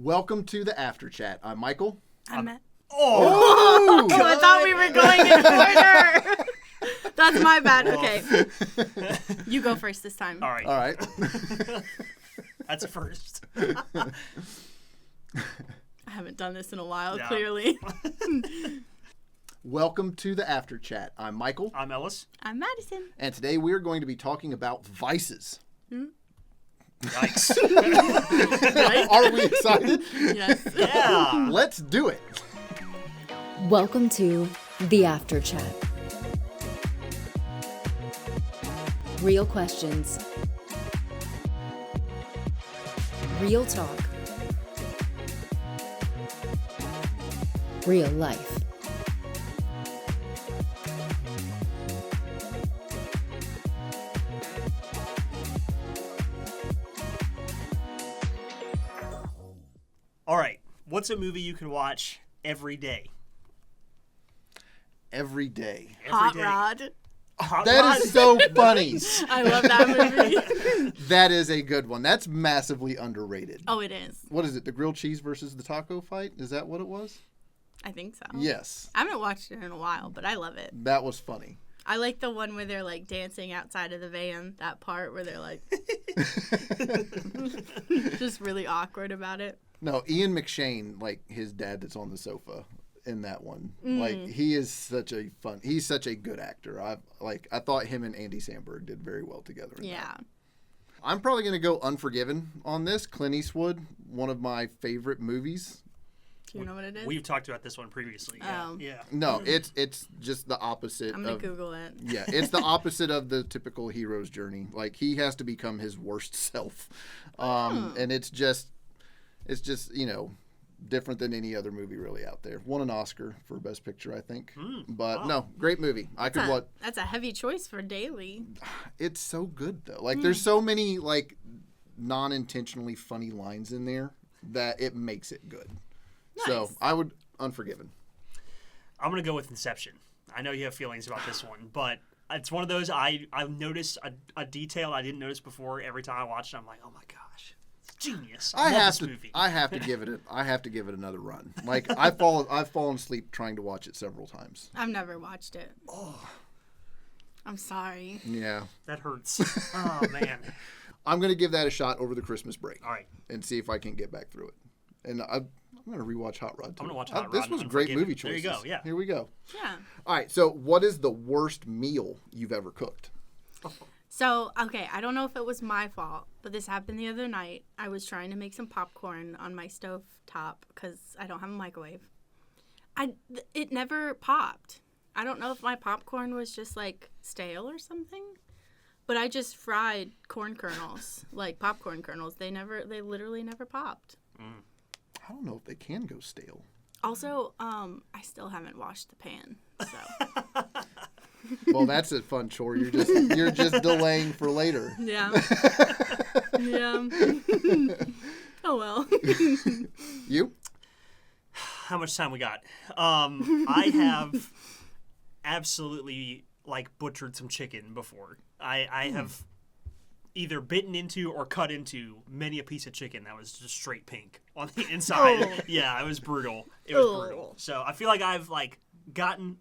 Welcome to the After Chat. I'm Michael. I'm Matt. Oh! I thought we were going in order. That's my bad. Okay. You go first this time. All right. All right. That's a first. I haven't done this in a while, Yeah. clearly. Welcome to the After Chat. I'm Michael. I'm Ellis. I'm Madison. And today we're going to be talking about vices. Yikes. Are we excited? Yes. Yeah. Let's do it. Welcome to the After Chat. Real questions. Real talk. Real life. All right. What's a movie you can watch every day? Every day. Hot Every day. Rod. Hot That Rod? is so funny. I love that movie. That is a good one. That's massively underrated. Oh, it is. What is it? The grilled cheese versus the taco fight? Is that what it was? I think so. Yes. I haven't watched it in a while, but I love it. That was funny. I like the one where they're like dancing outside of the van. That part where they're like just really awkward about it. No, Ian McShane, like his dad that's on the sofa in that one. Like he is he's such a good actor. I thought him and Andy Samberg did very well together in Yeah. that. I'm probably going to go Unforgiven on this. Clint Eastwood, one of my favorite movies. Do you know what it is? We've talked about this one previously. Yeah. Oh. Yeah. No, it's just the opposite I'm going of to Google it. Yeah, it's the opposite of the typical hero's journey. Like he has to become his worst self. And it's just different than any other movie really out there. Won an Oscar for Best Picture, I think. But no, great movie. That's a heavy choice for daily. It's so good though. Like there's so many like non-intentionally funny lines in there that it makes it good. So Nice. I would Unforgiven. I'm going to go with Inception. I know you have feelings about this one, but it's one of those I've noticed a detail I didn't notice before. Every time I watch it, I'm like, oh my gosh. It's genius. I love this movie. I have to give it another run. Like I've fallen asleep trying to watch it several times. I've never watched it. Oh. I'm sorry. Yeah. That hurts. Oh, man. I'm going to give that a shot over the Christmas break. All right. And see if I can get back through it. And I'm going to rewatch Hot Rod too. I'm going to watch Hot Rod. This was and great Unforgiven. movie choices. There you go. Yeah. Here we go. Yeah. All right. So what is the worst meal you've ever cooked? So, okay, I don't know if it was my fault, but this happened the other night. I was trying to make some popcorn on my stove top because I don't have a microwave. It never popped. I don't know if my popcorn was just like stale or something, but I just fried corn kernels, like popcorn kernels. They literally never popped. I don't know if they can go stale. Also, I still haven't washed the pan, so. Well, that's a fun chore. You're just delaying for later. Yeah. Yeah. Oh, well. You? How much time we got? I have absolutely butchered some chicken before. I have either bitten into or cut into many a piece of chicken that was just straight pink on the inside. Oh. Yeah, it was brutal. It was Oh. brutal. So I feel like I've gotten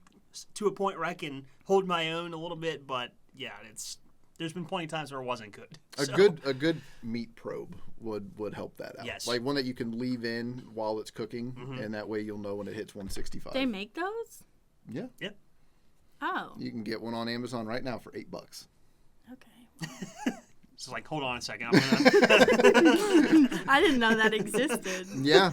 to a point where I can hold my own a little bit, but yeah, there's been plenty of times where it wasn't good. A good meat probe would help that out. Yes. Like one that you can leave in while it's cooking, and that way you'll know when it hits 165. They make those? Yeah. Yep. Oh. You can get one on Amazon right now for $8. Okay. So hold on a second. I'm gonna... I didn't know that existed. Yeah.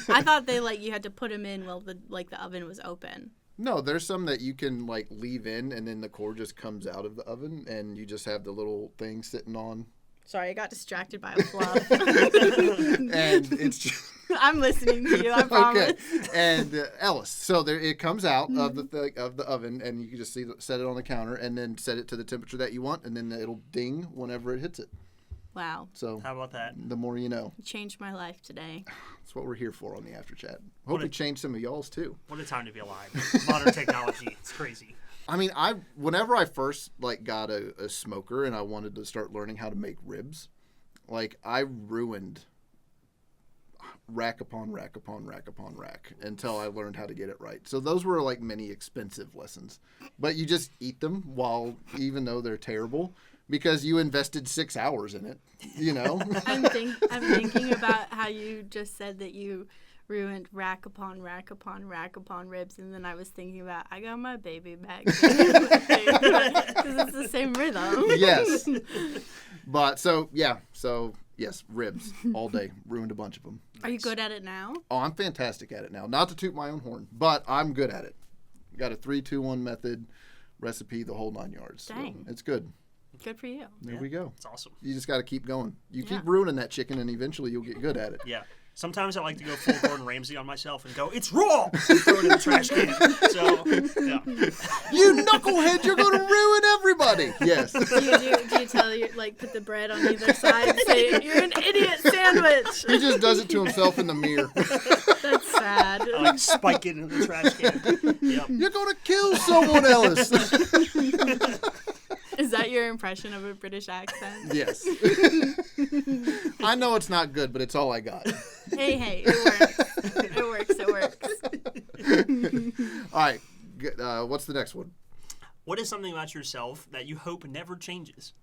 I thought you had to put them in while the oven was open. No, there's some that you can leave in, and then the core just comes out of the oven, and you just have the little thing sitting on. Sorry, I got distracted by a fluff. And it's just... I'm listening to you, I promise. Okay. And Ellis, so it comes out of the oven, and you can just set it on the counter, and then set it to the temperature that you want, and then it'll ding whenever it hits it. Wow. So How about that? the more you know. You changed my life today. That's what we're here for on the After Chat. Hope it changed some of y'all's too. What a time to be alive. Modern technology. It's crazy. I mean, whenever I first got a smoker and I wanted to start learning how to make ribs, I ruined rack upon rack upon rack upon rack until I learned how to get it right. So those were like many expensive lessons. But you just eat them even though they're terrible, because you invested 6 hours in it, you know? I'm thinking about how you just said that you ruined rack upon rack upon rack upon ribs, and then I was thinking about I got my baby back because it's the same rhythm. Yes. But yes, ribs all day. Ruined a bunch of them. Are you good at it now? Oh, I'm fantastic at it now. Not to toot my own horn, but I'm good at it. Got a 3-2-1 method, recipe, the whole 9 yards. Dang. So it's good. Good for you. There we go. It's awesome. You just got to keep going. You keep ruining that chicken, and eventually you'll get good at it. Yeah. Sometimes I like to go full Gordon Ramsay on myself and go, it's raw! And throw it in the trash can. So, yeah. You knucklehead, you're going to ruin everybody. Yes. Do you tell you, like, put the bread on either side and say, you're an idiot sandwich? He just does it to himself in the mirror. That's sad. I like spike it in the trash can. Yep. You're going to kill someone else. Is that your impression of a British accent? Yes. I know it's not good, but it's all I got. Hey, it works. All right. What's the next one? What is something about yourself that you hope never changes?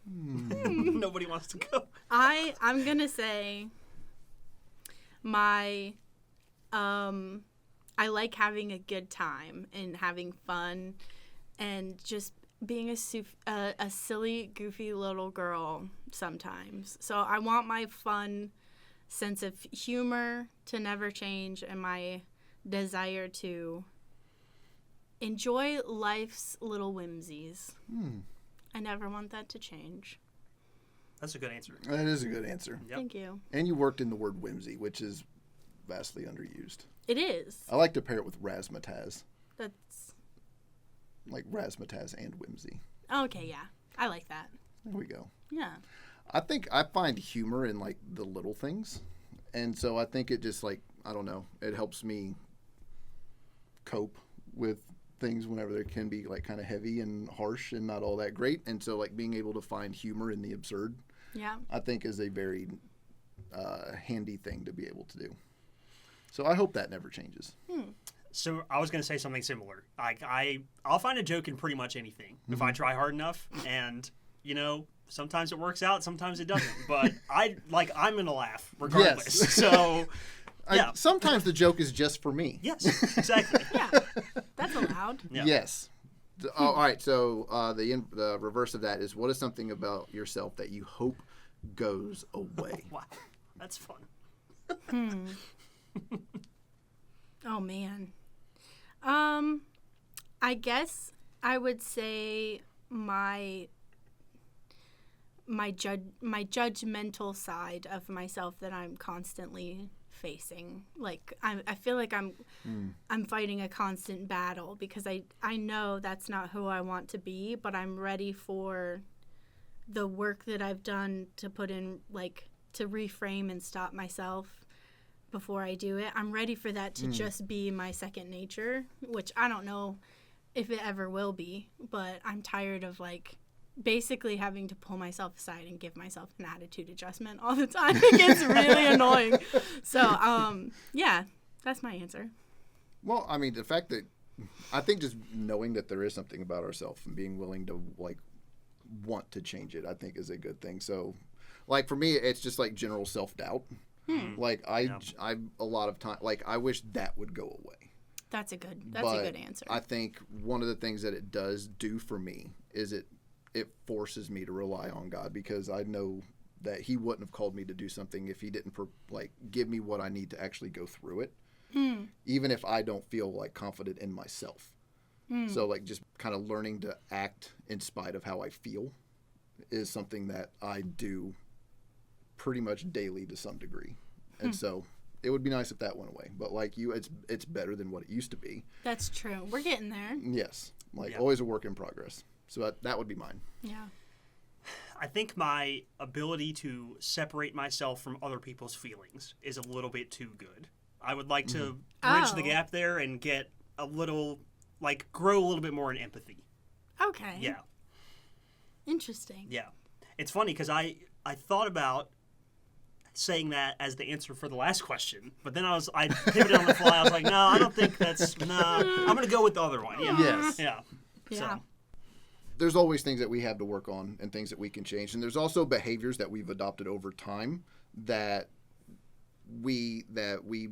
Nobody wants to go. I'm gonna say I like having a good time and having fun and just being a silly, goofy little girl sometimes. So I want my fun sense of humor to never change, and my desire to enjoy life's little whimsies. I never want that to change. That's a good answer. That is a good answer. Yep. Thank you. And you worked in the word whimsy, which is vastly underused. It is. I like to pair it with razzmatazz. That's Like razzmatazz and whimsy. okay. Yeah, I like that. There we go. Yeah. I think I find humor in like the little things. And so I think it just like, I don't know, it helps me cope with things whenever they can be like kind of heavy and harsh and not all that great. And so like being able to find humor in the absurd, Yeah. I think is a very handy thing to be able to do. So I hope that never changes. So I was going to say something similar. Like I'll find a joke in pretty much anything if I try hard enough, and you know, sometimes it works out, sometimes it doesn't. But I'm going to laugh regardless. Yes. So yeah, sometimes the joke is just for me. yes, exactly. Yeah. That's allowed. Yeah. Yes. All right. So the reverse of that is, what is something about yourself that you hope goes away? Wow, that's fun. Oh man. I guess I would say my judgmental side of myself that I'm constantly facing. Like I feel like I'm fighting a constant battle because I know that's not who I want to be, but I'm ready for the work that I've done to put in, like to reframe and stop myself before I do it. I'm ready for that to just be my second nature, which I don't know if it ever will be, but I'm tired of like basically having to pull myself aside and give myself an attitude adjustment all the time. It gets really annoying. So, yeah, that's my answer. Well, I mean, the fact that I think just knowing that there is something about ourselves and being willing to like want to change it, I think is a good thing. So, like for me, it's just like general self-doubt. Like I a lot of time, like I wish that would go away. That's a good answer. I think one of the things that it does do for me is it forces me to rely on God, because I know that He wouldn't have called me to do something if He didn't give me what I need to actually go through it, even if I don't feel like confident in myself. So like just kind of learning to act in spite of how I feel is something that I do pretty much daily to some degree. And so it would be nice if that went away, but like you, it's better than what it used to be. That's true. We're getting there. Yes. Always a work in progress. So that would be mine. Yeah. I think my ability to separate myself from other people's feelings is a little bit too good. I would like to bridge the gap there and get a little, grow a little bit more in empathy. Okay. Yeah. Interesting. Yeah. It's funny because I I thought about saying that as the answer for the last question, but then I pivoted on the fly. I was like, no, I don't think that's, I'm going to go with the other one. Yeah. Yes. Yeah. Yeah. So. There's always things that we have to work on and things that we can change. And there's also behaviors that we've adopted over time that we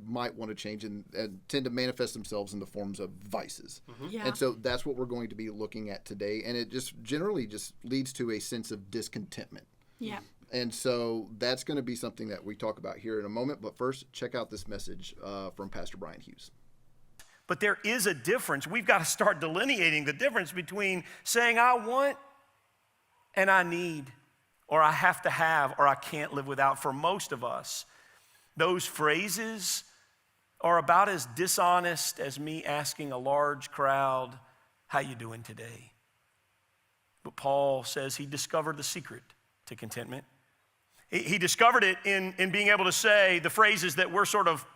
might want to change and tend to manifest themselves in the forms of vices. Yeah. And so that's what we're going to be looking at today. And it just generally just leads to a sense of discontentment. Yeah. And so that's going to be something that we talk about here in a moment. But first, check out this message from Pastor Brian Hughes. But there is a difference. We've got to start delineating the difference between saying I want and I need, or I have to have, or I can't live without. For most of us, those phrases are about as dishonest as me asking a large crowd, how you doing today? But Paul says he discovered the secret to contentment. He discovered it in being able to say the phrases that we're sort of,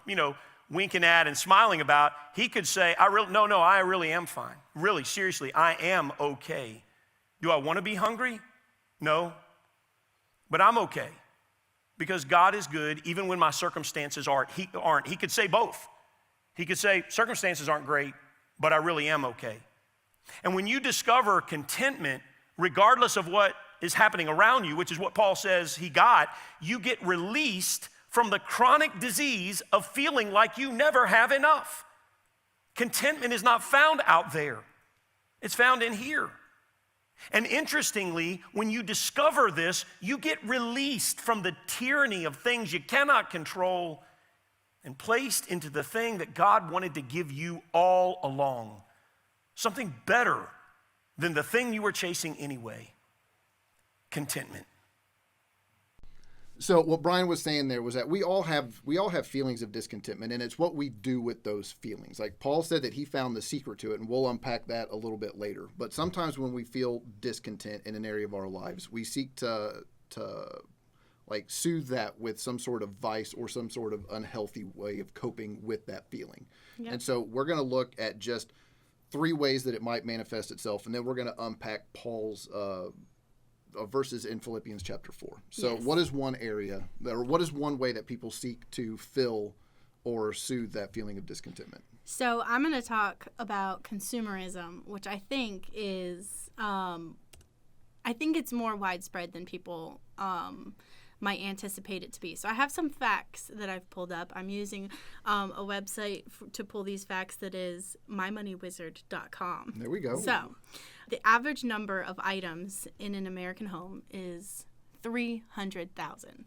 winking at and smiling about. He could say, I really am fine. Really, seriously, I am okay. Do I want to be hungry? No. But I'm okay. Because God is good even when my circumstances aren't. He could say both. He could say, circumstances aren't great, but I really am okay. And when you discover contentment, regardless of what is happening around you, which is what Paul says he got, you get released from the chronic disease of feeling like you never have enough. Contentment is not found out there. It's found in here. And interestingly, when you discover this, you get released from the tyranny of things you cannot control and placed into the thing that God wanted to give you all along. Something better than the thing you were chasing anyway. Contentment. So what Brian was saying there was that we all have feelings of discontentment, and it's what we do with those feelings. Like Paul said that he found the secret to it, and we'll unpack that a little bit later. But sometimes when we feel discontent in an area of our lives, we seek to like soothe that with some sort of vice or some sort of unhealthy way of coping with that feeling. Yep. And so we're going to look at just 3 ways that it might manifest itself, and then we're going to unpack Paul's verses in Philippians chapter 4. So What is one area, or what is one way that people seek to fill or soothe that feeling of discontentment? So I'm going to talk about consumerism, which I think is, it's more widespread than people might anticipate it to be. So I have some facts that I've pulled up. I'm using a website to pull these facts that is mymoneywizard.com. There we go. So the average number of items in an American home is 300,000.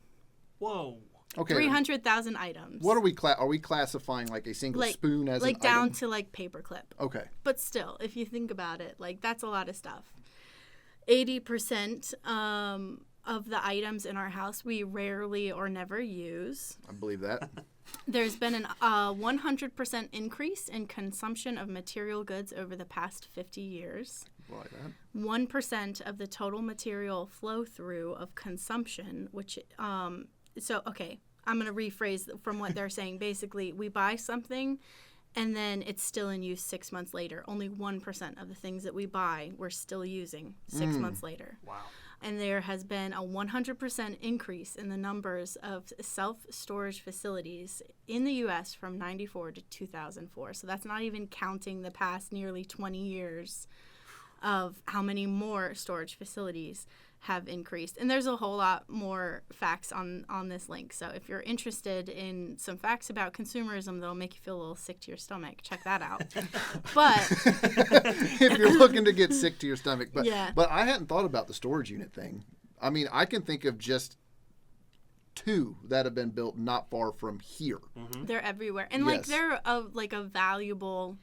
Whoa. Okay. 300,000 items. What are we classifying like a single spoon as like an down item? to like paperclip? Okay. But still, if you think about it, like that's a lot of stuff. 80% of the items in our house we rarely or never use. I believe that. There's been an 100% increase in consumption of material goods over the past 50 years. Like that. 1% of the total material flow through of consumption, which, I'm going to rephrase from what they're saying. Basically, we buy something and then it's still in use 6 months later. Only 1% of the things that we buy we're still using 6 months later. Wow. And there has been a 100% increase in the numbers of self-storage facilities in the U.S. from 94 to 2004. So that's not even counting the past nearly 20 years of how many more storage facilities have increased. And there's a whole lot more facts on this link. So if you're interested in some facts about consumerism that'll make you feel a little sick to your stomach, check that out. But if you're looking to get sick to your stomach. But yeah. But I hadn't thought about the storage unit thing. I mean, I can think of just 2 that have been built not far from here. Mm-hmm. They're everywhere. And Yes. they're a valuable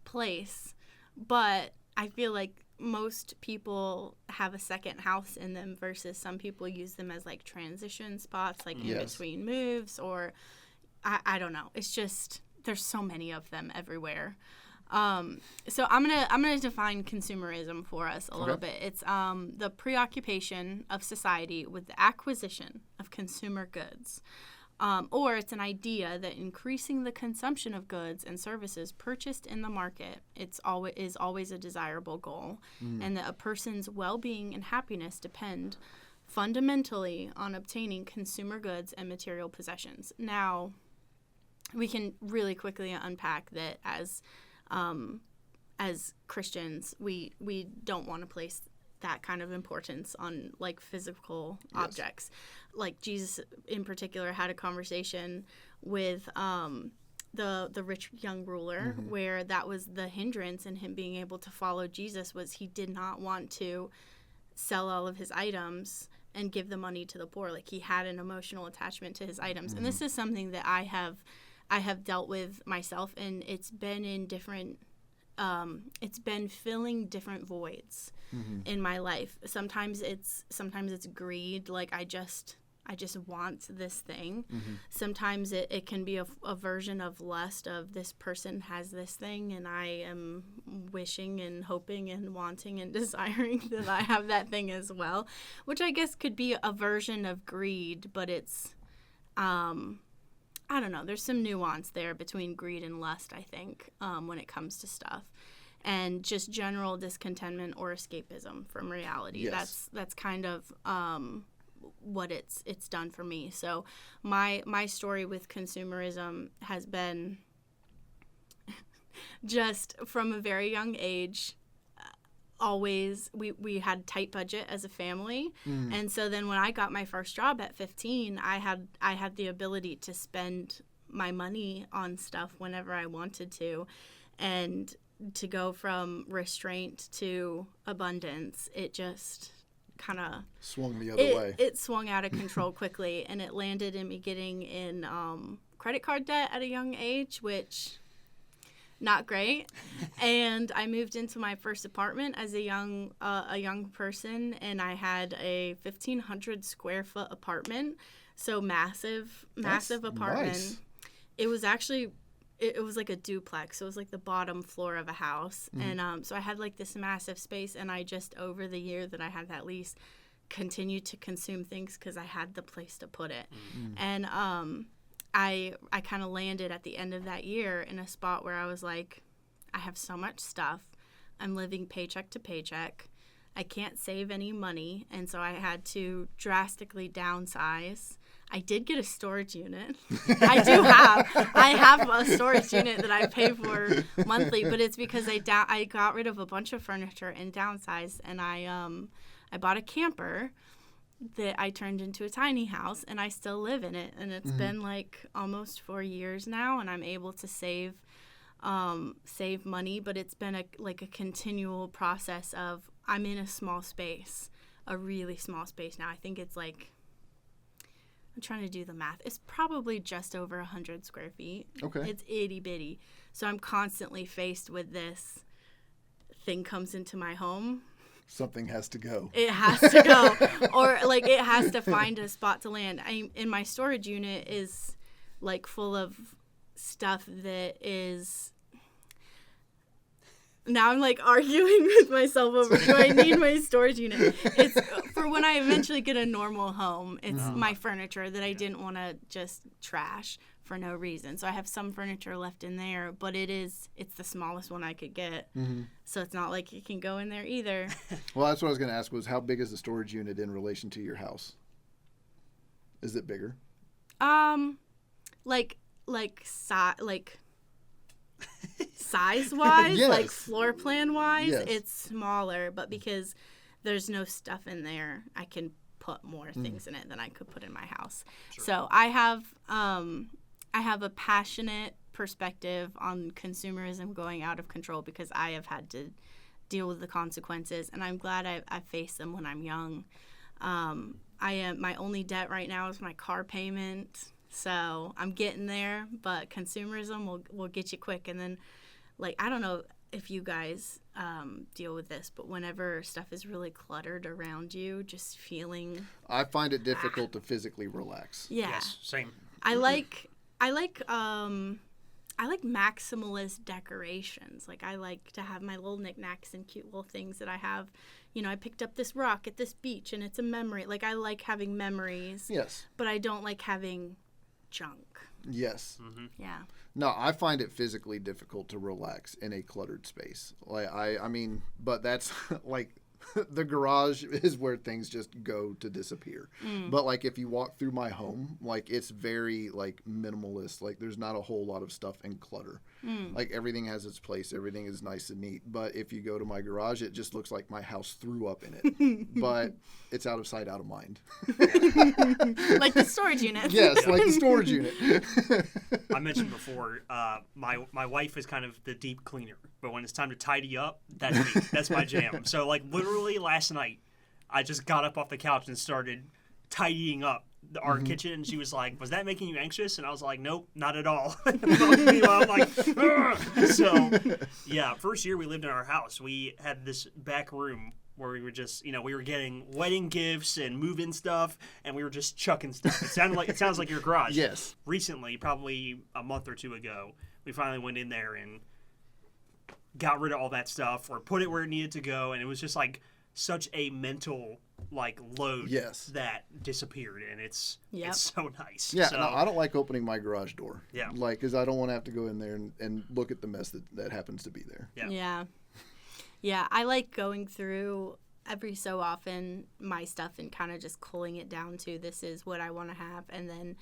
place, but I feel like most people have a second house in them versus some people use them as like transition spots, like in between moves, or I don't know. It's just there's so many of them everywhere. So I'm gonna define consumerism for us a little bit. It's the preoccupation of society with the acquisition of consumer goods. Or it's an idea that increasing the consumption of goods and services purchased in the market is always a desirable goal, and that a person's well-being and happiness depend fundamentally on obtaining consumer goods and material possessions. Now, we can really quickly unpack that as Christians, we don't want to place that kind of importance on like physical objects. Like Jesus in particular had a conversation with the rich young ruler where that was the hindrance in him being able to follow Jesus, was he did not want to sell all of his items and give the money to the poor. Like, he had an emotional attachment to his items. And this is something that I have dealt with myself, and it's been in different it's been filling different voids in my life. Sometimes it's greed, like I just want this thing. Sometimes it can be a version of lust, of this person has this thing and I am wishing and hoping and wanting and desiring that I have that thing as well, which I guess could be a version of greed, but it's I don't know. There's some nuance there between greed and lust, I think, when it comes to stuff. And just general discontentment or escapism from reality. Yes. That's kind of what it's done for me. So my story with consumerism has been just from a very young age. Always we had tight budget as a family, and so then when I got my first job at 15, I had the ability to spend my money on stuff whenever I wanted to, and to go from restraint to abundance, it just kind of swung the other way. It swung out of control quickly, and it landed in me getting in credit card debt at a young age, which not great. And I moved into my first apartment as a young person, and I had a 1,500 square foot apartment, so massive apartment. Nice. It was actually it was like a duplex, so it was like the bottom floor of a house, and so I had like this massive space, and I just, over the year that I had that lease, continued to consume things because I had the place to put it, and I kind of landed at the end of that year in a spot where I was like, I have so much stuff. I'm living paycheck to paycheck. I can't save any money, and so I had to drastically downsize. I did get a storage unit. I have a storage unit that I pay for monthly, but it's because I got rid of a bunch of furniture and downsized, and I bought a camper that I turned into a tiny house, and I still live in it, and it's been like almost 4 years now, and I'm able to save money, but it's been a continual process of, I'm in a small space, a really small space now. I think it's like, I'm trying to do the math, it's probably just over 100 square feet. Okay. It's itty bitty, so I'm constantly faced with this thing comes into my home. Something has to go. It has to go. Or, like, it has to find a spot to land. In my storage unit is, like, full of stuff that is... Now I'm, like, arguing with myself over, do I need my storage unit? It's for when I eventually get a normal home. It's my furniture that I didn't want to just trash for no reason. So I have some furniture left in there, but it's the smallest one I could get. So it's not like it can go in there either. Well, that's what I was going to ask, was how big is the storage unit in relation to your house? Is it bigger? Size-wise, Yes. like floor plan-wise, Yes. it's smaller, but because there's no stuff in there, I can put more things in it than I could put in my house. Sure. So I have a passionate perspective on consumerism going out of control because I have had to deal with the consequences, and I'm glad I faced them when I'm young. My only debt right now is my car payment, so I'm getting there, but consumerism will get you quick. And then, like, I don't know if you guys deal with this, but whenever stuff is really cluttered around you, just feeling... I find it difficult to physically relax. Yeah. Yes, same. I like maximalist decorations. Like, I like to have my little knickknacks and cute little things that I have. You know, I picked up this rock at this beach, and it's a memory. Like, I like having memories. Yes. But I don't like having junk. Yes. Yeah. No, I find it physically difficult to relax in a cluttered space. Like, I mean, but that's like the garage is where things just go to disappear. But like if you walk through my home, like it's very like minimalist. Like there's not a whole lot of stuff and clutter. Like everything has its place. Everything is nice and neat. But if you go to my garage, it just looks like my house threw up in it. But it's out of sight, out of mind. Like the storage unit. Yes, like the storage unit. I mentioned before, my wife is kind of the deep cleaner, but when it's time to tidy up, that's me. That's my jam. So like literally last night, I just got up off the couch and started tidying up our kitchen, and she was like, "Was that making you anxious?" And I was like, "Nope, not at all." I'm like, "Ugh." So yeah, first year we lived in our house, we had this back room where we were just, we were getting wedding gifts and move-in stuff, and we were just chucking stuff. It sounds like your garage. Yes. Recently, probably a month or two ago, we finally went in there and got rid of all that stuff or put it where it needed to go, and it was just like such a mental load that disappeared, and it's so nice. Yeah, so, no, I don't like opening my garage door. Yeah. Like, because I don't want to have to go in there and look at the mess that happens to be there. Yeah. Yeah, I like going through every so often my stuff and kind of just culling it down to this is what I want to have, and then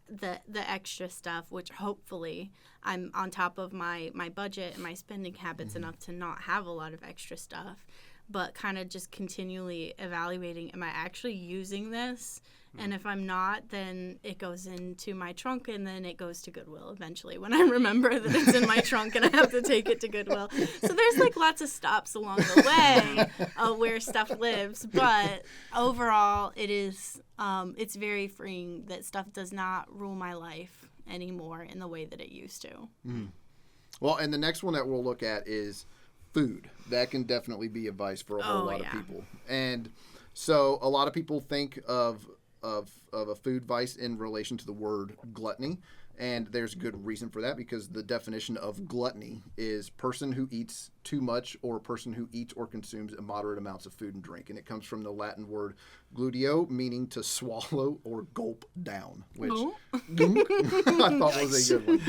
the extra stuff, which hopefully I'm on top of my budget and my spending habits enough to not have a lot of extra stuff, but kind of just continually evaluating, am I actually using this? And if I'm not, then it goes into my trunk, and then it goes to Goodwill eventually when I remember that it's in my trunk and I have to take it to Goodwill. So there's like lots of stops along the way of where stuff lives. But overall, it is it's very freeing that stuff does not rule my life anymore in the way that it used to. Well, and the next one that we'll look at is food. That can definitely be a vice for a whole lot of people. And so a lot of people think of a food vice in relation to the word gluttony, and there's good reason for that, because the definition of gluttony is person who eats too much or a person who eats or consumes immoderate amounts of food and drink, and it comes from the Latin word glutio, meaning to swallow or gulp down, which I thought was a good one.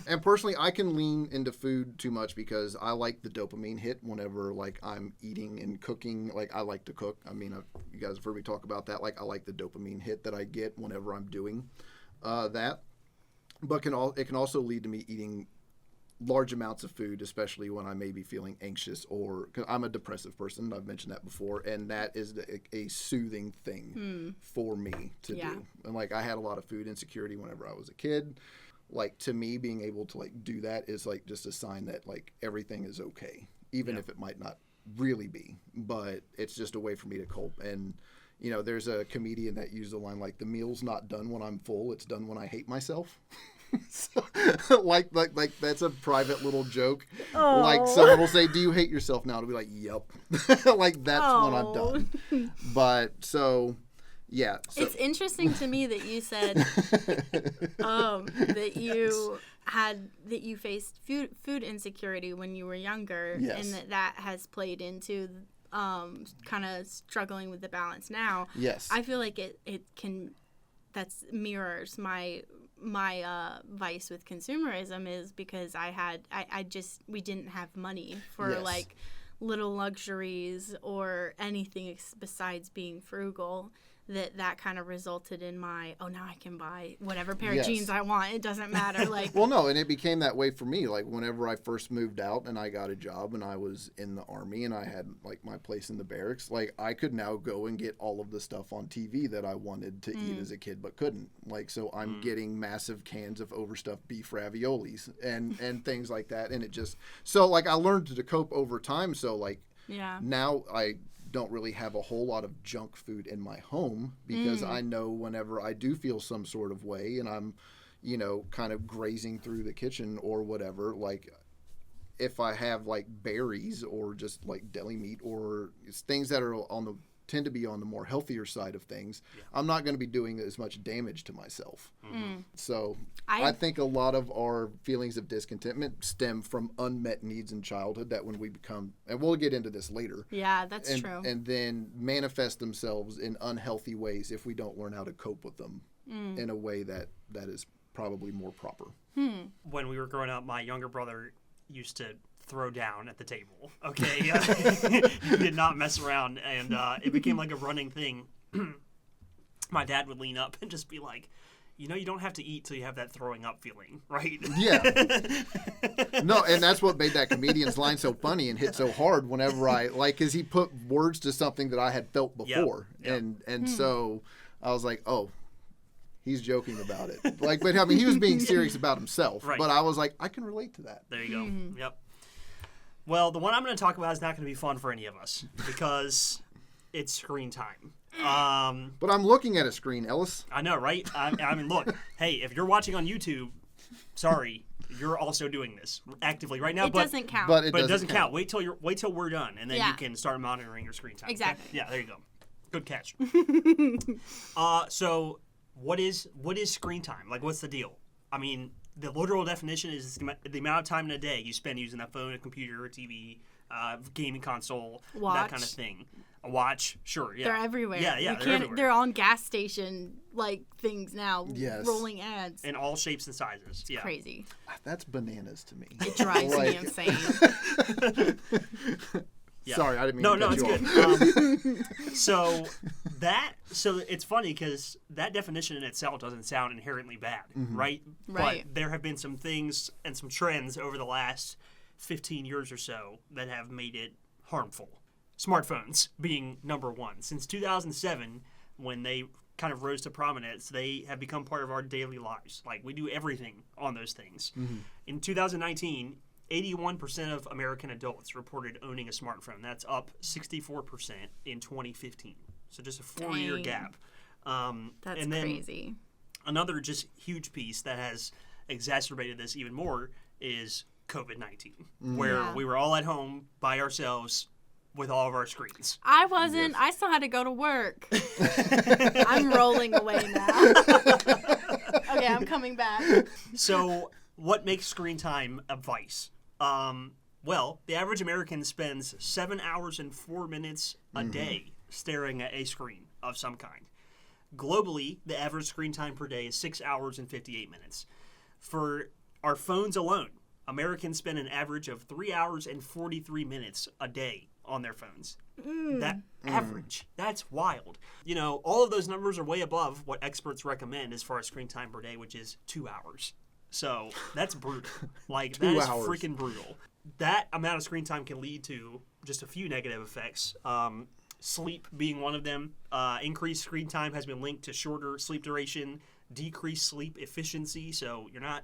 And personally, I can lean into food too much because I like the dopamine hit whenever like I'm eating and cooking. Like I like to cook. I mean, you guys have heard me talk about that. Like I like the dopamine hit that I get whenever I'm doing that. But it can also lead to me eating large amounts of food, especially when I may be feeling anxious, or cause I'm a depressive person. I've mentioned that before, and that is a soothing thing for me to do. And like I had a lot of food insecurity whenever I was a kid. Like to me, being able to like do that is like just a sign that like everything is okay, even if it might not really be. But it's just a way for me to cope. And there's a comedian that used the line like, "The meal's not done when I'm full; it's done when I hate myself." So, like that's a private little joke. Like someone will say, "Do you hate yourself now?" It'll be like, "Yep." Like that's when I'm done. But so, yeah. So. It's interesting to me that you said that you faced food insecurity when you were younger, and that has played into kind of struggling with the balance now. Yes. I feel like it can, that's mirrors my vice with consumerism, is because we didn't have money for like little luxuries or anything besides being frugal. That kind of resulted in now I can buy whatever pair of jeans I want. It doesn't matter. Like, well, no, and it became that way for me. Like whenever I first moved out and I got a job and I was in the Army and I had like my place in the barracks, like I could now go and get all of the stuff on TV that I wanted to eat as a kid but couldn't. Like, so I'm getting massive cans of overstuffed beef raviolis and things like that. And it just, so like I learned to cope over time. So like now I don't really have a whole lot of junk food in my home, because I know whenever I do feel some sort of way and I'm, kind of grazing through the kitchen or whatever, like if I have like berries or just like deli meat or things that are tend to be on the more healthier side of things, I'm not going to be doing as much damage to myself. So I think a lot of our feelings of discontentment stem from unmet needs in childhood that when we become, and we'll get into this later. Yeah, that's true. And then manifest themselves in unhealthy ways if we don't learn how to cope with them in a way that is probably more proper. When we were growing up, my younger brother used to throw down at the table. Okay, he did not mess around, and it became like a running thing. My dad would lean up and just be like, you know, you don't have to eat till you have that throwing up feeling, right? Yeah. No, and that's what made that comedian's line so funny and hit so hard whenever because he put words to something that I had felt before. Yep. And so I was like, oh, he's joking about it. But I mean, he was being serious about himself. Right. But I was like, I can relate to that. There you go. Yep. Well, the one I'm going to talk about is not going to be fun for any of us because it's screen time. But I'm looking at a screen, Ellis. I know, right? I mean, look, hey, if you're watching on YouTube, sorry, you're also doing this actively right now. It doesn't count. But it doesn't count. Wait till we're done, and then Yeah. you can start monitoring your screen time. Exactly. Okay? Yeah, there you go. Good catch. So what is screen time? Like, what's the deal? I mean, the literal definition is the amount of time in a day you spend using a phone, a computer, a TV, gaming console, Watch. that kind of thing. A watch, sure, yeah. They're everywhere. Yeah, You they're can't, everywhere. they're on gas station things now. Yes. Rolling ads. In all shapes and sizes. Yeah. Crazy. That's bananas to me. It drives me insane. Yeah. Sorry, I didn't mean No, to no, cut it's you good. off. So it's funny because that definition in itself doesn't sound inherently bad, right? Right. But there have been some things and some trends over the last 15 years or so that have made it harmful. Smartphones being number one. Since 2007, when they kind of rose to prominence, they have become part of our daily lives. Like, we do everything on those things. In 2019, 81% of American adults reported owning a smartphone. That's up 64% in 2015. So just a 4-year Dang. gap. That's and then crazy. another just huge piece that has exacerbated this even more is COVID-19, where Yeah. we were all at home by ourselves with all of our screens. I wasn't. I still had to go to work. I'm rolling away now. Okay, I'm coming back. So what makes screen time a vice? Well, the average American spends 7 hours and 4 minutes a day staring at a screen of some kind. Globally, the average screen time per day is 6 hours and 58 minutes. For our phones alone, Americans spend an average of 3 hours and 43 minutes a day on their phones. That average, that's wild. You know, all of those numbers are way above what experts recommend as far as screen time per day, which is 2 hours. So that's brutal. Like, that is hours. freaking brutal. That amount of screen time can lead to just a few negative effects. Sleep being one of them. Increased screen time has been linked to shorter sleep duration, decreased sleep efficiency, so you're not,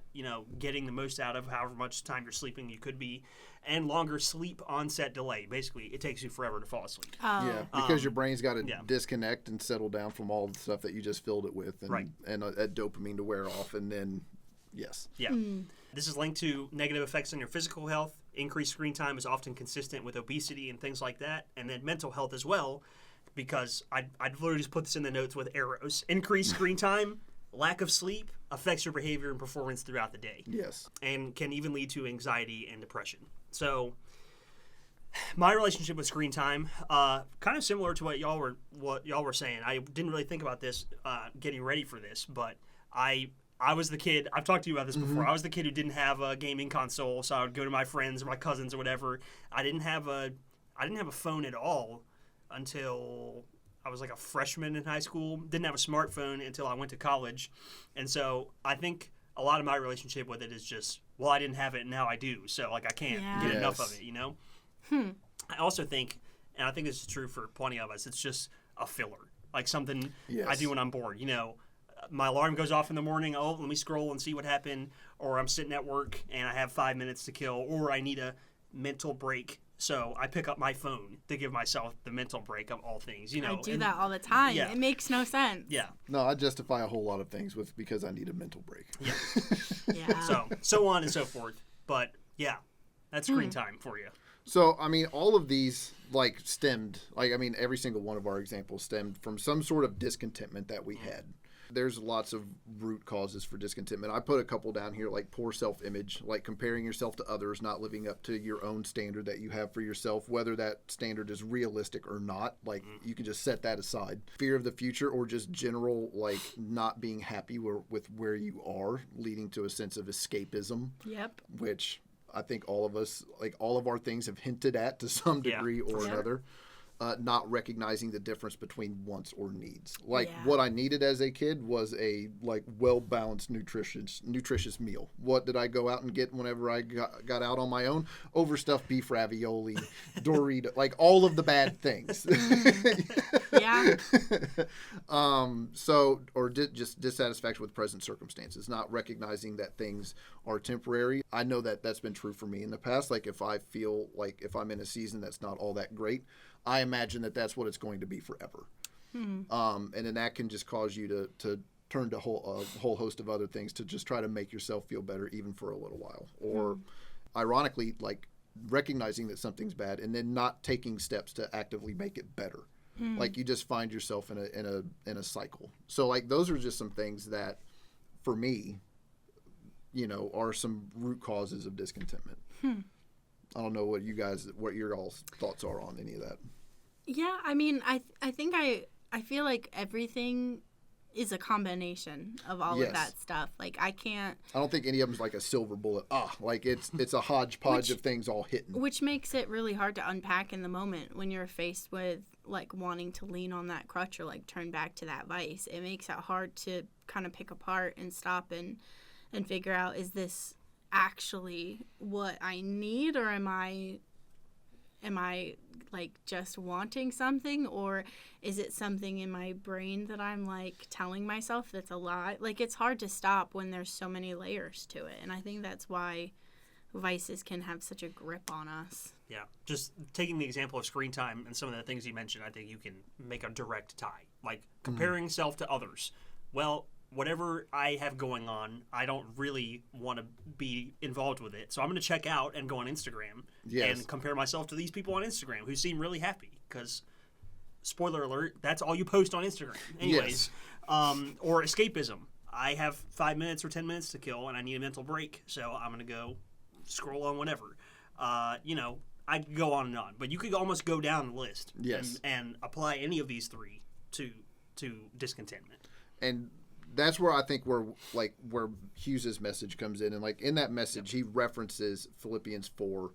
getting the most out of however much time you're sleeping you could be, and longer sleep onset delay. Basically, it takes you forever to fall asleep. Yeah, because your brain's got to yeah. disconnect and settle down from all the stuff that you just filled it with, and, Right. and that dopamine to wear off, and then, yes. Yeah. This is linked to negative effects on your physical health. Increased screen time is often consistent with obesity and things like that, and then mental health as well, because I'd literally just put this in the notes with arrows. Increased screen time, lack of sleep, affects your behavior and performance throughout the day. Yes. And can even lead to anxiety and depression. So my relationship with screen time, kind of similar to what y'all were saying. I didn't really think about this getting ready for this, but I was the kid. I've talked to you about this before. I was the kid who didn't have a gaming console, so I would go to my friends or my cousins or whatever. I didn't have a phone at all until I was like a freshman in high school. Didn't have a smartphone until I went to college, and so I think a lot of my relationship with it is just, well, I didn't have it and now I do, so like I can't get enough of it, I also think, and I think this is true for plenty of us, it's just a filler, like something I do when I'm bored. My alarm goes off in the morning. Oh, let me scroll and see what happened. Or I'm sitting at work and I have 5 minutes to kill, or I need a mental break. So I pick up my phone to give myself the mental break of all things. I do that all the time. Yeah. It makes no sense. Yeah. No, I justify a whole lot of things because I need a mental break. Yeah. Yeah. So on and so forth. But yeah, that's screen time for you. So, I mean, all of these, stemmed, every single one of our examples stemmed from some sort of discontentment that we had. There's lots of root causes for discontentment. I put a couple down here, like poor self-image, like comparing yourself to others, not living up to your own standard that you have for yourself, whether that standard is realistic or not. You can just set that aside. Fear of the future, or just general, not being happy with where you are, leading to a sense of escapism. Yep. Which I think all of us, like all of our things have hinted at to some degree or another. Not recognizing the difference between wants or needs. Like what I needed as a kid was a like well-balanced, nutritious meal. What did I go out and get whenever I got out on my own? Overstuffed beef ravioli, Dorito, like all of the bad things. Just dissatisfaction with present circumstances, not recognizing that things are temporary. I know that that's been true for me in the past. Like if I feel like if I'm in a season that's not all that great, I imagine that that's what it's going to be forever. And then that can just cause you to turn to a whole host of other things to just try to make yourself feel better even for a little while. Or ironically, like recognizing that something's bad and then not taking steps to actively make it better. Like you just find yourself in a cycle. So like those are just some things that for me, are some root causes of discontentment. I don't know what your all's thoughts are on any of that. Yeah, I mean, I think I feel like everything is a combination of all of that stuff. Like I don't think any of them's like a silver bullet. Like it's a hodgepodge of things all hitting. Which makes it really hard to unpack in the moment when you're faced with like wanting to lean on that crutch or like turn back to that vice. It makes it hard to kind of pick apart and stop and figure out, is this actually what I need, or am I like just wanting something, or is it something in my brain that I'm like telling myself that's a lie? Like it's hard to stop when there's so many layers to it, and I think that's why vices can have such a grip on us. Yeah, just taking the example of screen time and some of the things you mentioned, I think you can make a direct tie, like comparing self to others. Well, whatever I have going on, I don't really want to be involved with it. So I'm going to check out and go on Instagram and compare myself to these people on Instagram who seem really happy because, spoiler alert, that's all you post on Instagram. Anyways, or escapism. I have 5 minutes or 10 minutes to kill and I need a mental break. So I'm going to go scroll on whatever. I could go on and on. But you could almost go down the list and apply any of these three to discontentment. And that's where I think where Hughes's message comes in, and like in that message he references Philippians 4,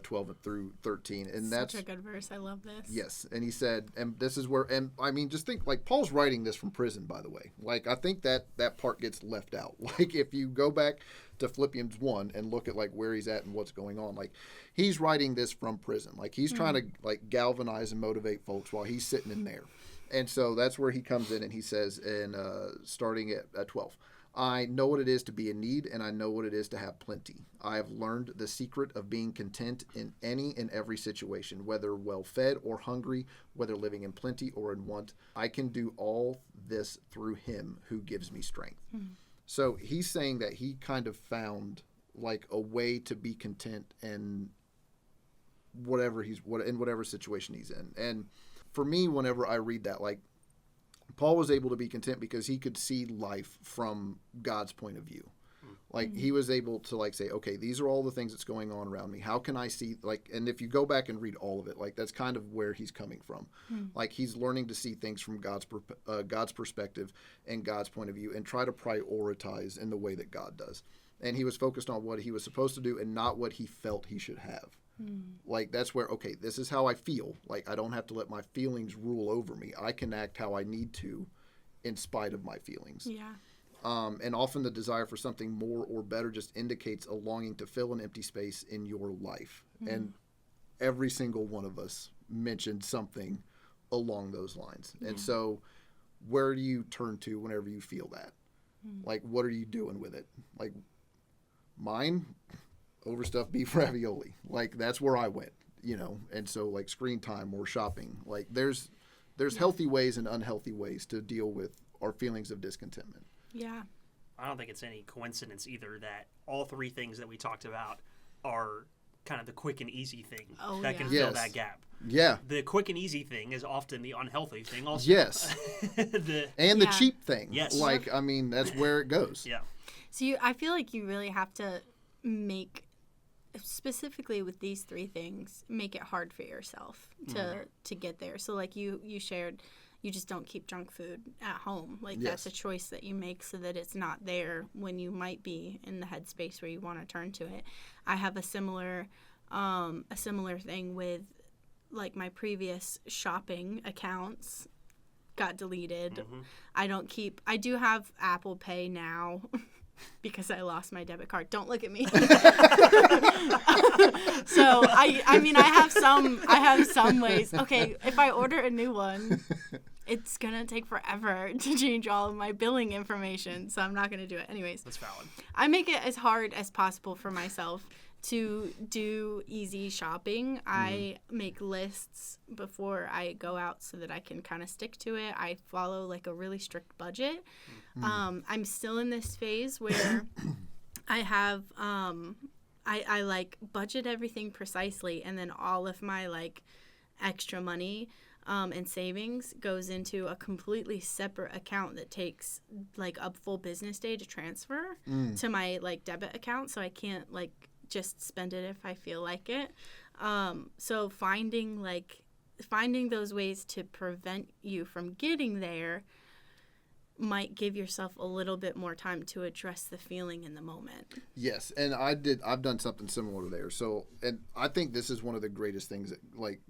12 through 13, and that's such a good verse. I love this. Yes, and he said, and this is where, and I mean, just think like Paul's writing this from prison, by the way. Like I think that part gets left out. Like if you go back to Philippians 1 and look at like where he's at and what's going on, like he's writing this from prison. Like he's trying to like galvanize and motivate folks while he's sitting in there. And so that's where he comes in and he says, starting at 12, I know what it is to be in need, and I know what it is to have plenty. I have learned the secret of being content in any and every situation, whether well-fed or hungry, whether living in plenty or in want. I can do all this through him who gives me strength. So he's saying that he kind of found like a way to be content in whatever situation he's in. And for me, whenever I read that, like Paul was able to be content because he could see life from God's point of view. Like he was able to like say, okay, these are all the things that's going on around me. How can I see like, and if you go back and read all of it, like that's kind of where he's coming from. Like he's learning to see things from God's perspective and God's point of view and try to prioritize in the way that God does. And he was focused on what he was supposed to do and not what he felt he should have. Like that's where, okay, this is how I feel. Like I don't have to let my feelings rule over me. I can act how I need to in spite of my feelings. Yeah. And often the desire for something more or better just indicates a longing to fill an empty space in your life. And every single one of us mentioned something along those lines. And so where do you turn to whenever you feel that? Like what are you doing with it? Like mine, overstuffed beef ravioli. Like that's where I went, and so like screen time or shopping, like there's healthy ways and unhealthy ways to deal with our feelings of discontentment. I don't think it's any coincidence either that all three things that we talked about are kind of the quick and easy thing that can fill that gap. The quick and easy thing is often the unhealthy thing also. The cheap thing. Like I mean that's where it goes. So I feel like you really have to make, specifically with these three things, make it hard for yourself to get there. So like you shared, you just don't keep junk food at home. Like, Yes. that's a choice that you make so that it's not there when you might be in the headspace where you want to turn to it. I have a similar thing with, like, my previous shopping accounts got deleted. I do have Apple Pay now because I lost my debit card. Don't look at me. So I mean, I have some ways. Okay, if I order a new one, it's gonna take forever to change all of my billing information, so I'm not gonna do it. Anyways, That's valid. I make it as hard as possible for myself to do easy shopping. I make lists before I go out so that I can kind of stick to it. I follow like a really strict budget. I'm still in this phase where I have I like budget everything precisely, and then all of my like extra money and savings goes into a completely separate account that takes like a full business day to transfer to my like debit account, so I can't like just spend it if I feel like it. So finding those ways to prevent you from getting there might give yourself a little bit more time to address the feeling in the moment. Yes, and I've done something similar there. So, and I think this is one of the greatest things that, like,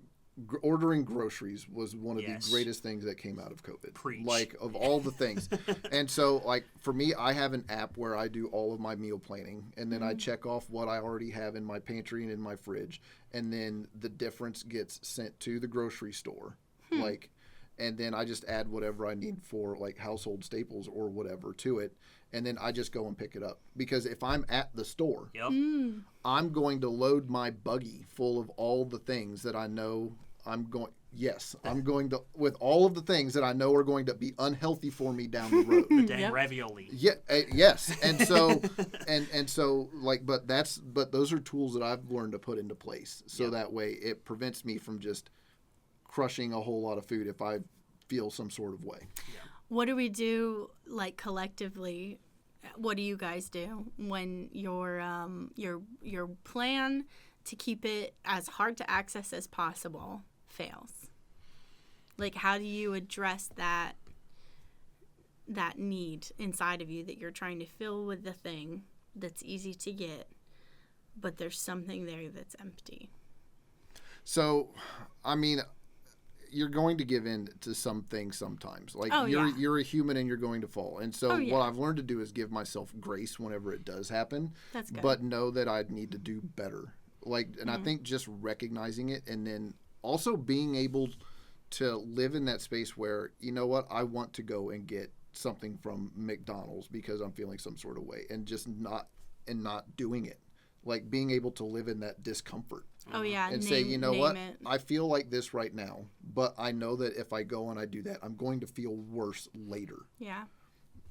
ordering groceries was one of Yes. the greatest things that came out of COVID. Preach. Like, of all the things. And so, like, for me, I have an app where I do all of my meal planning, and then I check off what I already have in my pantry and in my fridge, and then the difference gets sent to the grocery store. Like, and then I just add whatever I need for like household staples or whatever to it, and then I just go and pick it up. Because if I'm at the store, Yep. I'm going to load my buggy full of all the things that I know I'm going to, with all of the things that I know are going to be unhealthy for me down the road. The dang Yep. ravioli. Yeah, yes. And so and so like but those are tools that I've learned to put into place, so that way it prevents me from just crushing a whole lot of food if I feel some sort of way. What do we do, like, collectively? What do you guys do when your plan to keep it as hard to access as possible fails? Like, how do you address that need inside of you that you're trying to fill with the thing that's easy to get, but there's something there that's empty? So, I mean, you're going to give in to some things sometimes. Like, Oh, yeah. you're a human and you're going to fall. And so Oh, yeah. what I've learned to do is give myself grace whenever it does happen. That's good. But know that I need to do better. Like, and I think just recognizing it, and then also being able to live in that space where, you know what, I want to go and get something from McDonald's because I'm feeling some sort of way, and just not doing it. Like, being able to live in that discomfort. Oh, yeah. And say, you know what, it. I feel like this right now, but I know that if I go and I do that, I'm going to feel worse later. Yeah.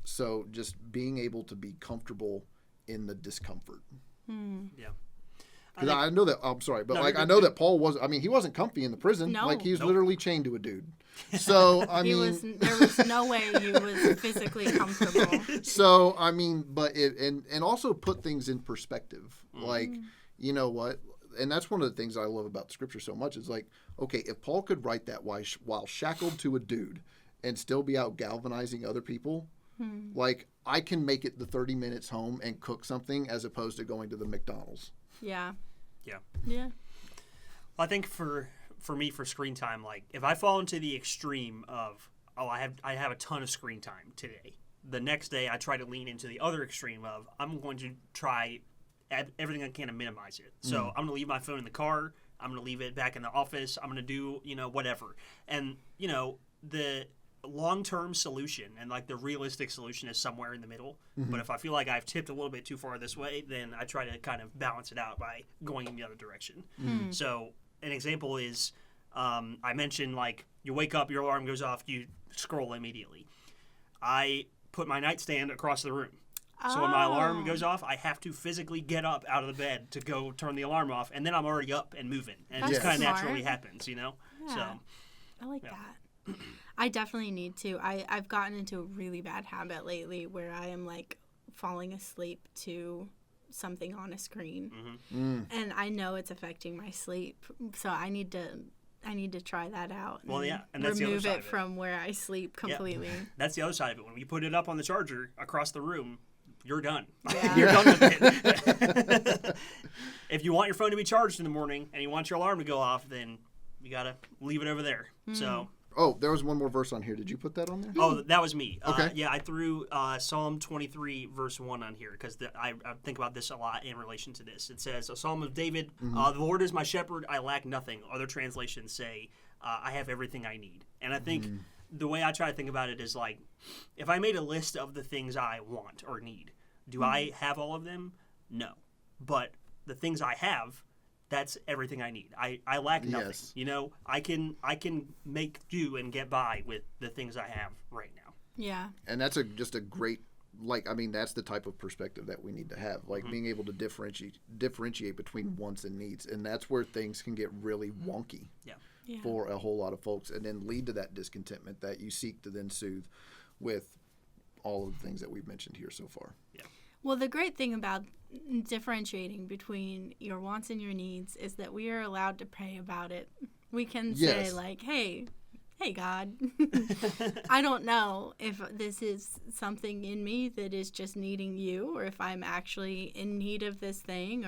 So just being able to be comfortable in the discomfort. Yeah. Because I know that, I'm sorry, but No, like, you're I know good. that Paul he wasn't comfy in the prison. No. Like, he was Nope. literally chained to a dude. So, I mean, There was no way he was physically comfortable. so, I mean, but and also put things in perspective. Like, you know what? And that's one of the things I love about Scripture so much is like, okay, if Paul could write that while shackled to a dude and still be out galvanizing other people, like, I can make it the 30 minutes home and cook something as opposed to going to the McDonald's. Yeah. Yeah. Yeah. I think for me, for screen time, like, if I fall into the extreme of, I have a ton of screen time today, the next day I try to lean into the other extreme of, I'm going to try everything I can to minimize it. So I'm going to leave my phone in the car. I'm going to leave it back in the office. I'm going to do, whatever. And, the long-term solution and like the realistic solution is somewhere in the middle. But if I feel like I've tipped a little bit too far this way, then I try to kind of balance it out by going in the other direction. So an example is, I mentioned, like, you wake up, your alarm goes off, you scroll immediately. I put my nightstand across the room. So when my alarm goes off, I have to physically get up out of the bed to go turn the alarm off, and then I'm already up and moving. And it just That's kind of smart. naturally happens, Yeah. So, I like that. I definitely need to. I've gotten into a really bad habit lately where I am like falling asleep to something on a screen. And I know it's affecting my sleep. So I need to to try that out. Well, yeah, and that's the other remove side it of it. from where I sleep completely. Yeah. That's the other side of it. When we put it up on the charger across the room, you're done. Yeah. You're done with it. If you want your phone to be charged in the morning and you want your alarm to go off, then you got to leave it over there. So. Oh, there was one more verse on here. Did you put that on there? Oh, that was me. Okay. Yeah, I threw Psalm 23, verse 1 on here because I think about this a lot in relation to this. It says, a Psalm of David, the Lord is my shepherd, I lack nothing. Other translations say, I have everything I need. And I think the way I try to think about it is like, if I made a list of the things I want or need, do I have all of them? No. But the things I have, that's everything I need. I lack nothing. Yes. You know, I can make do and get by with the things I have right now. Yeah. And that's just a great, that's the type of perspective that we need to have, being able to differentiate between wants and needs. And that's where things can get really wonky for a whole lot of folks, and then lead to that discontentment that you seek to then soothe with all of the things that we've mentioned here so far. Yeah. Well, the great thing about differentiating between your wants and your needs is that we are allowed to pray about it. We can say like, hey God, I don't know if this is something in me that is just needing you, or if I'm actually in need of this thing,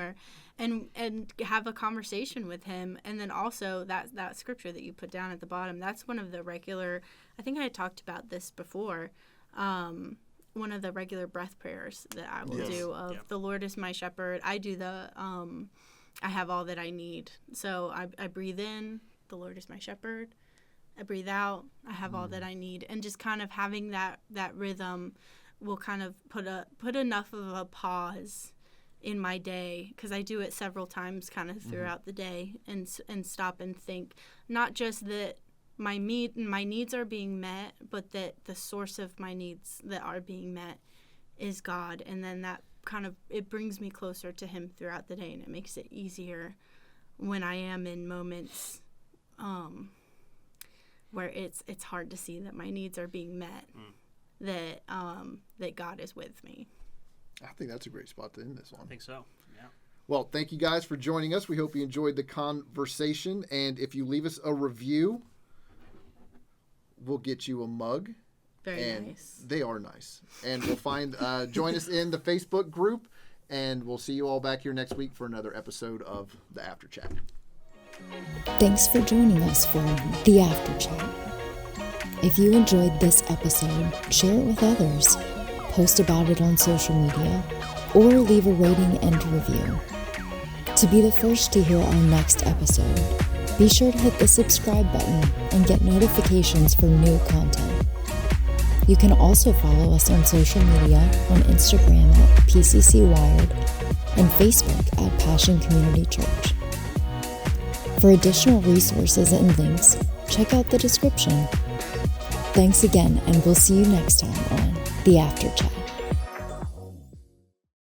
and have a conversation with him. And then also that scripture that you put down at the bottom, that's one of the regular, I think I had talked about this before, one of the regular breath prayers that I will do of the Lord is my shepherd. I do the I have all that I need. So I breathe in, the Lord is my shepherd. I breathe out, I have all that I need. And just kind of having that rhythm will kind of put enough of a pause in my day, because I do it several times kind of throughout the day, and stop and think, not just that my needs are being met, but that the source of my needs that are being met is God. And then that kind of, it brings me closer to him throughout the day, and it makes it easier when I am in moments where it's hard to see that my needs are being met, that God is with me. I think that's a great spot to end this on. I think so. Yeah. Well, thank you guys for joining us. We hope you enjoyed the conversation, and if you leave us a review, we'll get you a mug. Very nice. They are nice. And we'll join us in the Facebook group, and we'll see you all back here next week for another episode of The After Chat. Thanks for joining us for The After Chat. If you enjoyed this episode, share it with others, post about it on social media, or leave a rating and review. To be the first to hear our next episode, be sure to hit the subscribe button and get notifications for new content. You can also follow us on social media on Instagram at PCC Wired and Facebook at Passion Community Church. For additional resources and links, check out the description. Thanks again, and we'll see you next time on The After Chat.